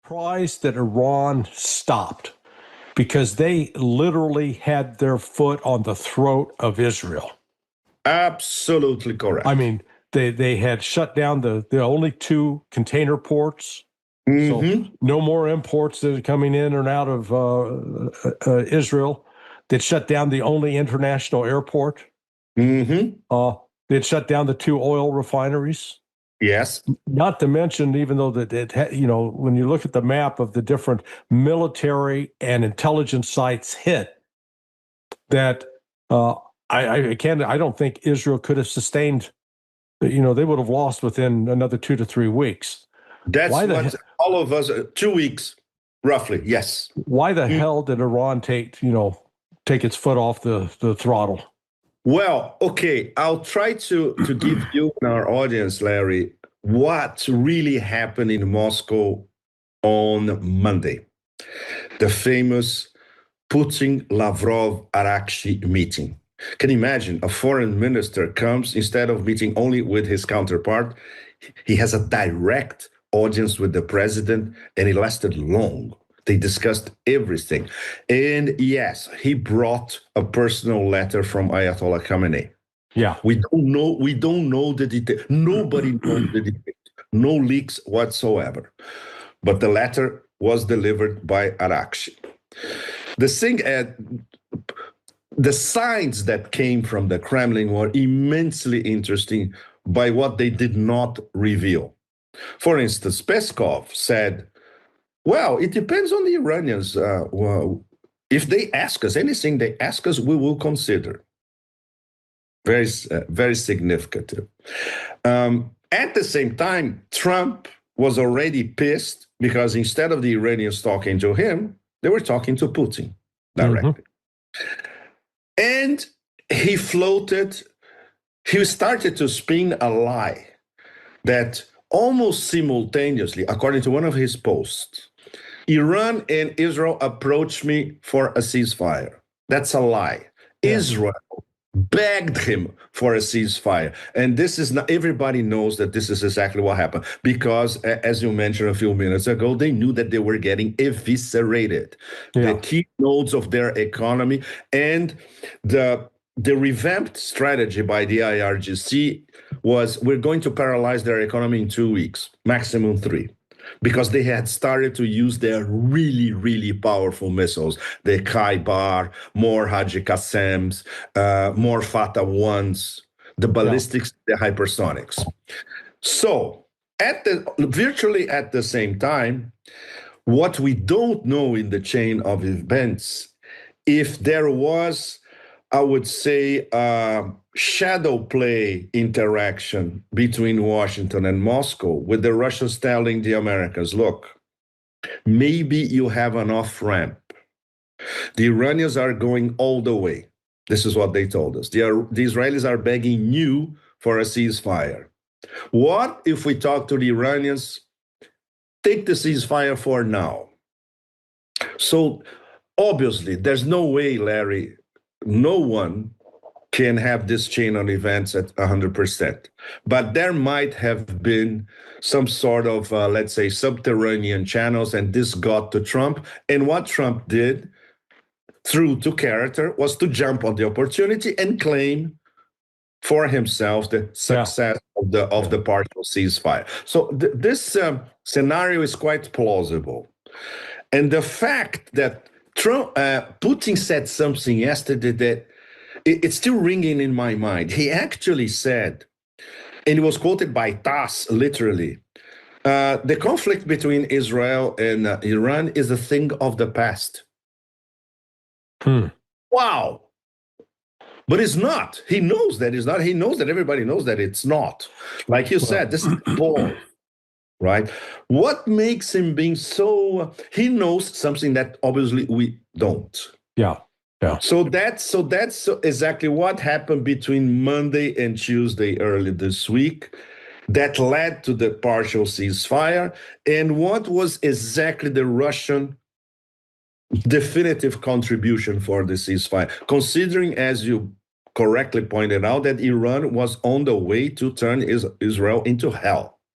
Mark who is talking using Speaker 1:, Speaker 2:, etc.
Speaker 1: surprised that Iran stopped because they literally had their foot on the throat of Israel.
Speaker 2: Absolutely correct.
Speaker 1: I mean, they had shut down the only two container ports. So no more imports that are coming in and out of Israel. They'd shut down the only international airport. They'd shut down the two oil refineries.
Speaker 2: Yes.
Speaker 1: Not to mention, even though when you look at the map of the different military and intelligence sites hit, that I don't think Israel could have sustained. They would have lost within another 2 to 3 weeks.
Speaker 2: That's what all of us, 2 weeks, roughly, yes.
Speaker 1: Why the hell did Iran take its foot off the throttle?
Speaker 2: Well, okay, I'll try to give you and our audience, Larry, what really happened in Moscow on Monday. The famous Putin-Lavrov-Araghchi meeting. Can you imagine? A foreign minister comes, instead of meeting only with his counterpart, he has a direct audience with the president, and it lasted long. They discussed everything. And yes, he brought a personal letter from Ayatollah Khamenei.
Speaker 1: Yeah.
Speaker 2: We don't know the detail. Nobody knows the detail. No leaks whatsoever. But the letter was delivered by Araghchi. The signs that came from the Kremlin were immensely interesting by what they did not reveal. For instance, Peskov said, well, it depends on the Iranians. If they ask us anything, they ask us, we will consider. Very, very significant. At the same time, Trump was already pissed because instead of the Iranians talking to him, they were talking to Putin directly. And he started to spin a lie that almost simultaneously, according to one of his posts, Iran and Israel approached me for a ceasefire. That's a lie. Yeah. Israel begged him for a ceasefire. And this is not, everybody knows that this is exactly what happened. Because, as you mentioned a few minutes ago, they knew that they were getting eviscerated. Yeah. The key nodes of their economy and the revamped strategy by the IRGC was, we're going to paralyze their economy in 2 weeks, maximum 3. Because they had started to use their really, really powerful missiles, the Khaibar, more Haji Qassems, more Fatah 1s, the ballistics, the hypersonics. So, virtually at the same time, what we don't know in the chain of events, if there was, I would say, shadow play interaction between Washington and Moscow, with the Russians telling the Americans, look, maybe you have an off-ramp. The Iranians are going all the way. This is what they told us. The Israelis are begging you for a ceasefire. What if we talk to the Iranians? Take the ceasefire for now. So obviously, there's no way, Larry, no one can have this chain of events at 100%. But there might have been some sort of, let's say, subterranean channels, and this got to Trump. And what Trump did, true to character, was to jump on the opportunity and claim for himself the success of the partial ceasefire. So this scenario is quite plausible. And the fact that Putin said something yesterday that it's still ringing in my mind. He actually said, and it was quoted by TASS literally, the conflict between Israel and Iran is a thing of the past. Wow. But it's not. He knows that it's not. He knows that everybody knows that it's not. Like you said, this is bold, right? What makes him being so, he knows something that obviously we don't.
Speaker 1: Yeah. Yeah.
Speaker 2: So that's exactly what happened between Monday and Tuesday early this week that led to the partial ceasefire, and what was exactly the Russian definitive contribution for the ceasefire, considering, as you correctly pointed out, that Iran was on the way to turn Israel into hell.